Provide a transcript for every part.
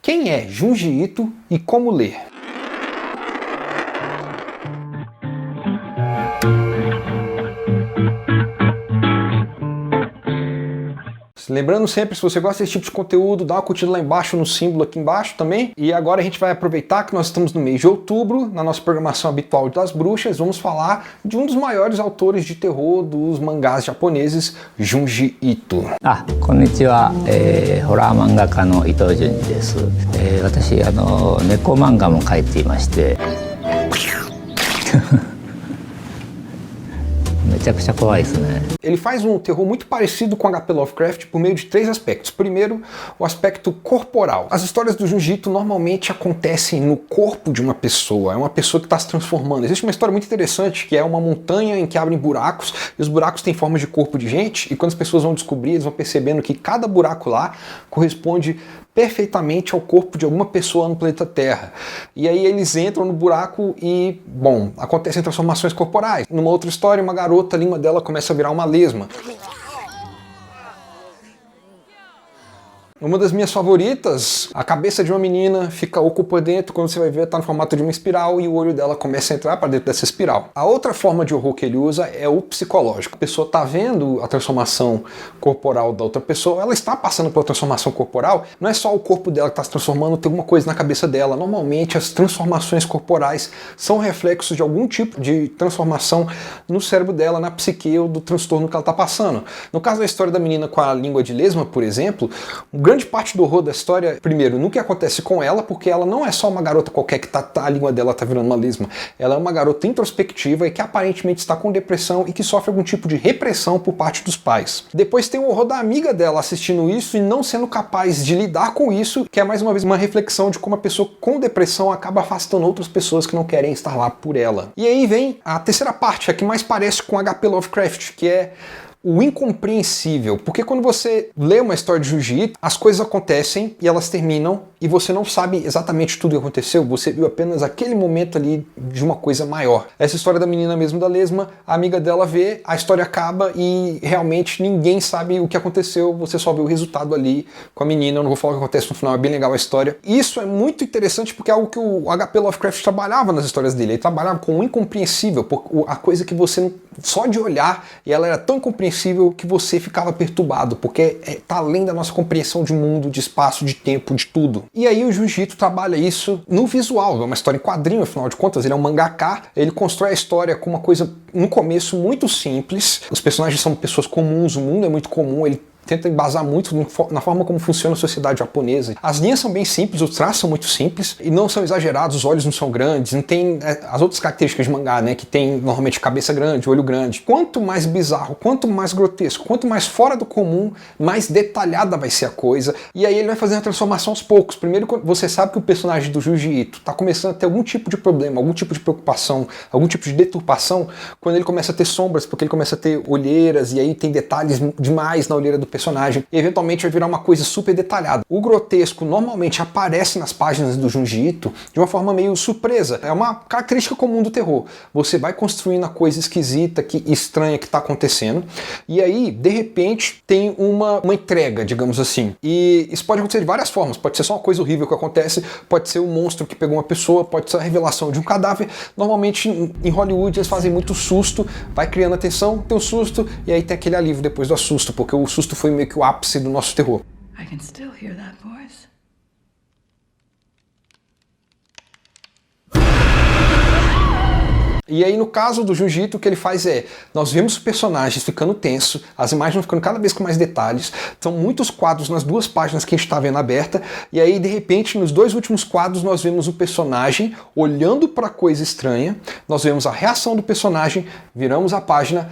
Quem é Junji Ito e como ler? Lembrando sempre, se você gosta desse tipo de conteúdo, dá uma curtida lá embaixo, no símbolo aqui embaixo também. E agora a gente vai aproveitar que nós estamos no mês de outubro, na nossa programação habitual das bruxas, vamos falar de um dos maiores autores de terror dos mangás japoneses, Junji Ito. こんにちは、ホラー漫画家の伊藤潤二です。私猫漫画も描いていまして。Ele faz um terror muito parecido com H.P. Lovecraft por meio de três aspectos. Primeiro, o aspecto corporal. As histórias do Junji Ito normalmente acontecem no corpo de uma pessoa. É uma pessoa que está se transformando. Existe uma história muito interessante que é uma montanha em que abrem buracos e os buracos têm forma de corpo de gente, e quando as pessoas vão descobrir, eles vão percebendo que cada buraco lá corresponde perfeitamente ao corpo de alguma pessoa no planeta Terra. E aí eles entram no buraco e, bom, acontecem transformações corporais. Numa outra história, uma garota, a língua dela começa a virar uma lesma. Uma das minhas favoritas, a cabeça de uma menina fica oco por dentro, quando você vai ver, está no formato de uma espiral e o olho dela começa a entrar para dentro dessa espiral. A outra forma de horror que ele usa é o psicológico. A pessoa está vendo a transformação corporal da outra pessoa, ela está passando pela transformação corporal, não é só o corpo dela que está se transformando, tem alguma coisa na cabeça dela. Normalmente as transformações corporais são reflexos de algum tipo de transformação no cérebro dela, na psique ou do transtorno que ela está passando. No caso da história da menina com a língua de lesma, por exemplo, grande parte do horror da história, primeiro, nunca acontece com ela, porque ela não é só uma garota qualquer que a língua dela tá virando uma lesma. Ela é uma garota introspectiva e que aparentemente está com depressão e que sofre algum tipo de repressão por parte dos pais. Depois tem o horror da amiga dela assistindo isso e não sendo capaz de lidar com isso, que é mais uma vez uma reflexão de como a pessoa com depressão acaba afastando outras pessoas que não querem estar lá por ela. E aí vem a terceira parte, a que mais parece com H.P. Lovecraft, que é o incompreensível, porque quando você lê uma história de Junji Ito, as coisas acontecem e elas terminam e você não sabe exatamente tudo o que aconteceu, você viu apenas aquele momento ali de uma coisa maior. Essa história da menina mesmo da lesma, a amiga dela vê, a história acaba e realmente ninguém sabe o que aconteceu, você só vê o resultado ali com a menina. Eu não vou falar o que acontece no final, é bem legal a história. Isso é muito interessante porque é algo que o H.P. Lovecraft trabalhava nas histórias dele, ele trabalhava com o incompreensível, a coisa que você, só de olhar, e ela era tão incompreensível que você ficava perturbado, porque tá além da nossa compreensão de mundo, de espaço, de tempo, de tudo. E aí o Junji Ito trabalha isso no visual, é uma história em quadrinho, afinal de contas, ele é um mangaka, ele constrói a história com uma coisa, no começo, muito simples, os personagens são pessoas comuns, o mundo é muito comum, ele tenta embasar muito na forma como funciona a sociedade japonesa. As linhas são bem simples, os traços são muito simples e não são exagerados, os olhos não são grandes, não tem as outras características de mangá, né, que tem normalmente cabeça grande, olho grande. Quanto mais bizarro, quanto mais grotesco, quanto mais fora do comum, mais detalhada vai ser a coisa. E aí ele vai fazendo a transformação aos poucos. Primeiro você sabe que o personagem do Junji Ito está começando a ter algum tipo de problema, algum tipo de preocupação, algum tipo de deturpação, quando ele começa a ter sombras, porque ele começa a ter olheiras e aí tem detalhes demais na olheira do personagem, e eventualmente vai virar uma coisa super detalhada. O grotesco normalmente aparece nas páginas do Junji Ito de uma forma meio surpresa. É uma característica comum do terror. Você vai construindo a coisa esquisita, estranha que está acontecendo, e aí, de repente, tem uma entrega, digamos assim. E isso pode acontecer de várias formas. Pode ser só uma coisa horrível que acontece, pode ser um monstro que pegou uma pessoa, pode ser a revelação de um cadáver. Normalmente, em Hollywood, eles fazem muito susto, vai criando atenção, tem um susto, e aí tem aquele alívio depois do susto, porque o susto foi meio que o ápice do nosso terror. I can still hear that voice. E aí no caso do Junji Ito, o que ele faz é, nós vemos os personagens ficando tenso, as imagens vão ficando cada vez com mais detalhes, são muitos quadros nas duas páginas que a gente está vendo aberta, e aí de repente nos dois últimos quadros nós vemos o personagem olhando para a coisa estranha, nós vemos a reação do personagem, viramos a página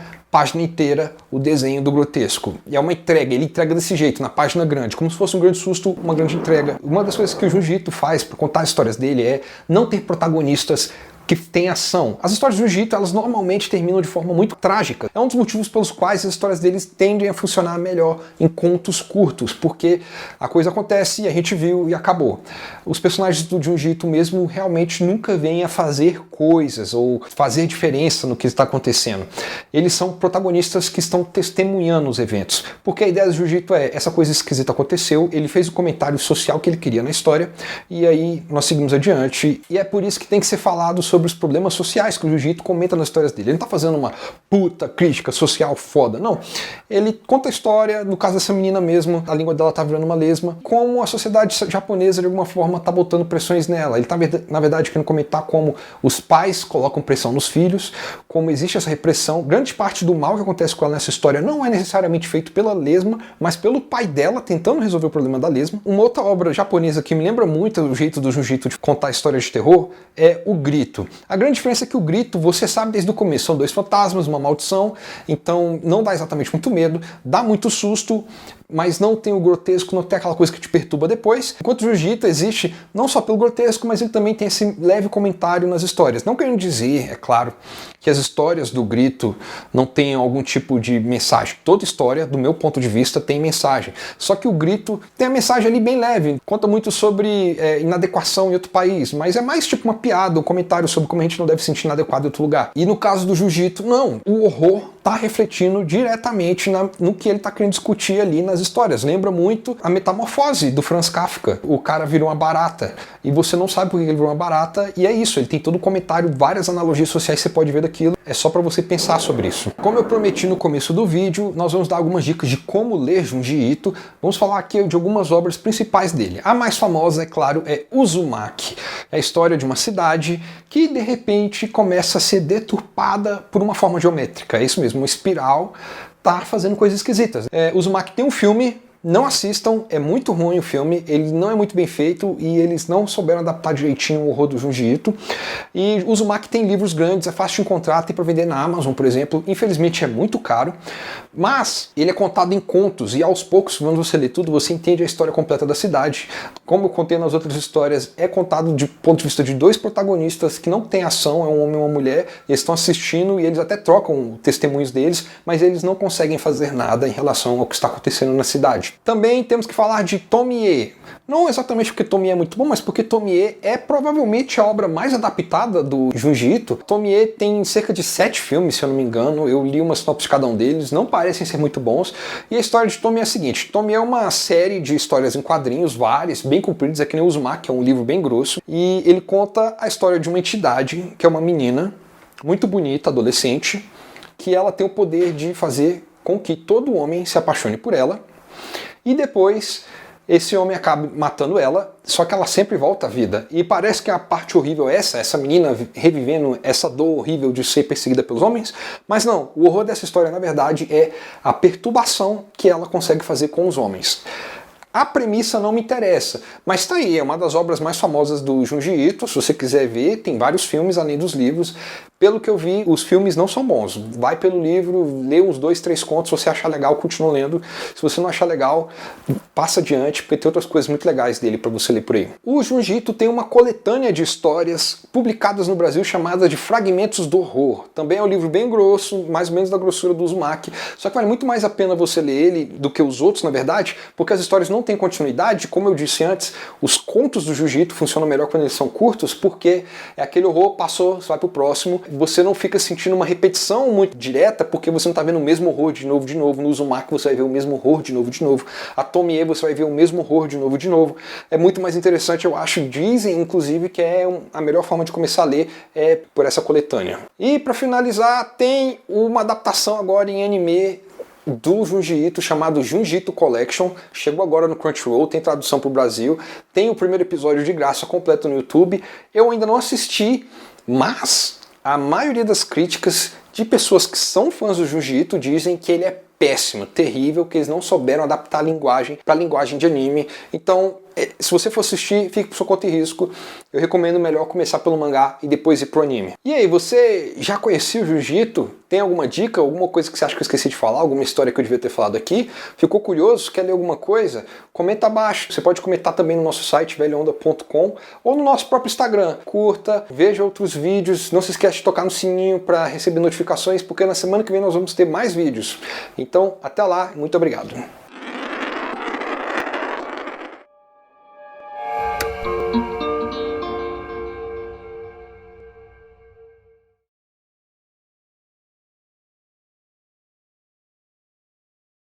inteira, o desenho do grotesco. E é uma entrega, ele entrega desse jeito, na página grande, como se fosse um grande susto, uma grande entrega. Uma das coisas que o Junji Ito faz para contar as histórias dele é não ter protagonistas que tem ação. As histórias do Jiu-Jitsu, elas normalmente terminam de forma muito trágica. É um dos motivos pelos quais as histórias deles tendem a funcionar melhor em contos curtos, porque a coisa acontece e a gente viu e acabou. Os personagens do Jiu-Jitsu mesmo realmente nunca vêm a fazer coisas ou fazer diferença no que está acontecendo. Eles são protagonistas que estão testemunhando os eventos, porque a ideia do Jiu-Jitsu é, essa coisa esquisita aconteceu, ele fez o comentário social que ele queria na história, e aí nós seguimos adiante, e é por isso que tem que ser falado sobre os problemas sociais que o Jiu-Jitsu comenta nas histórias dele. Ele não tá fazendo uma puta crítica social foda, não. Ele conta a história, no caso dessa menina mesmo, a língua dela tá virando uma lesma, como a sociedade japonesa de alguma forma tá botando pressões nela. Ele tá, na verdade, querendo comentar como os pais colocam pressão nos filhos, como existe essa repressão. Grande parte do mal que acontece com ela nessa história não é necessariamente feito pela lesma, mas pelo pai dela tentando resolver o problema da lesma. Uma outra obra japonesa que me lembra muito o jeito do Jiu-Jitsu de contar histórias de terror é O Grito. A grande diferença é que O Grito, você sabe desde o começo, são dois fantasmas, uma maldição, então não dá exatamente muito medo, dá muito susto, mas não tem o grotesco, não tem aquela coisa que te perturba depois. Enquanto o Jiu-Jitsu existe não só pelo grotesco, mas ele também tem esse leve comentário nas histórias. Não querendo dizer, é claro, que as histórias do Grito não tenham algum tipo de mensagem. Toda história, do meu ponto de vista, tem mensagem. Só que o Grito tem a mensagem ali bem leve, conta muito sobre inadequação em outro país, mas é mais tipo uma piada, um comentário sobre como a gente não deve se sentir inadequado em outro lugar. E no caso do Jiu-Jitsu, não. O horror está refletindo diretamente no que ele está querendo discutir ali nas histórias. Lembra muito a Metamorfose do Franz Kafka. O cara virou uma barata e você não sabe por que ele virou uma barata, e é isso, ele tem todo o comentário, várias analogias sociais que você pode ver daquilo. É só para você pensar sobre isso. Como eu prometi no começo do vídeo, nós vamos dar algumas dicas de como ler Junji Ito. Vamos falar aqui de algumas obras principais dele. A mais famosa, é claro, é Uzumaki. É a história de uma cidade que de repente começa a ser deturpada por uma forma geométrica. É isso mesmo, uma espiral tá fazendo coisas esquisitas. Uzumaki tem um filme, não assistam, é muito ruim o filme, ele não é muito bem feito e eles não souberam adaptar direitinho o horror do Junji Ito. E Uzumaki tem livros grandes, é fácil de encontrar, tem para vender na Amazon, por exemplo. Infelizmente é muito caro, mas ele é contado em contos e aos poucos, quando você lê tudo, você entende a história completa da cidade. Como eu contei nas outras histórias, é contado de ponto de vista de dois protagonistas que não tem ação, é um homem e uma mulher, e eles estão assistindo e eles até trocam testemunhos deles, mas eles não conseguem fazer nada em relação ao que está acontecendo na cidade. Também temos que falar de Tomie. Não exatamente porque Tomie é muito bom, mas porque Tomie é provavelmente a obra mais adaptada do Junji Ito. Tomie tem cerca de 7 filmes, se eu não me engano. Eu li uma sinopse de cada um deles, não parecem ser muito bons. E a história de Tomie é a seguinte. Tomie é uma série de histórias em quadrinhos, várias, bem compridas, é que nem Uzumaki, que é um livro bem grosso. E ele conta a história de uma entidade, que é uma menina, muito bonita, adolescente, que ela tem o poder de fazer com que todo homem se apaixone por ela. E depois esse homem acaba matando ela, só que ela sempre volta à vida. E parece que a parte horrível é essa menina revivendo essa dor horrível de ser perseguida pelos homens, mas não, o horror dessa história na verdade é a perturbação que ela consegue fazer com os homens. A premissa não me interessa, mas tá aí, é uma das obras mais famosas do Junji Ito. Se você quiser ver, tem vários filmes além dos livros. Pelo que eu vi, os filmes não são bons. Vai pelo livro, lê uns 2, 3 contos, se você achar legal, continua lendo. Se você não achar legal, passa adiante, porque tem outras coisas muito legais dele para você ler por aí. O Junji Ito tem uma coletânea de histórias publicadas no Brasil chamada de Fragmentos do Horror. Também é um livro bem grosso, mais ou menos da grossura do Uzumaki, só que vale muito mais a pena você ler ele do que os outros, na verdade, porque as histórias não têm continuidade. Como eu disse antes, os contos do Junji Ito funcionam melhor quando eles são curtos, porque é aquele horror, passou, você vai pro próximo. Você não fica sentindo uma repetição muito direta, porque você não está vendo o mesmo horror de novo, de novo. No Uzumaki você vai ver o mesmo horror de novo, de novo. A Tomie você vai ver o mesmo horror de novo, de novo. É muito mais interessante, eu acho. Dizem, inclusive, que é a melhor forma de começar a ler é por essa coletânea. E para finalizar, tem uma adaptação agora em anime do Junji Ito chamado Junji Ito Collection. Chegou agora no Crunchyroll, tem tradução para o Brasil. Tem o primeiro episódio de graça completo no YouTube. Eu ainda não assisti, mas a maioria das críticas de pessoas que são fãs do Junji Ito dizem que ele é péssimo, terrível, que eles não souberam adaptar a linguagem para a linguagem de anime. Então se você for assistir, fique por sua conta e risco. Eu recomendo melhor começar pelo mangá e depois ir pro anime. E aí, você já conhecia o Jiu-Jitsu? Tem alguma dica, alguma coisa que você acha que eu esqueci de falar, alguma história que eu devia ter falado aqui? Ficou curioso? Quer ler alguma coisa? Comenta abaixo. Você pode comentar também no nosso site, velhoonda.com, ou no nosso próprio Instagram. Curta, veja outros vídeos. Não se esqueça de tocar no sininho para receber notificações, porque na semana que vem nós vamos ter mais vídeos. Então, até lá. Muito obrigado.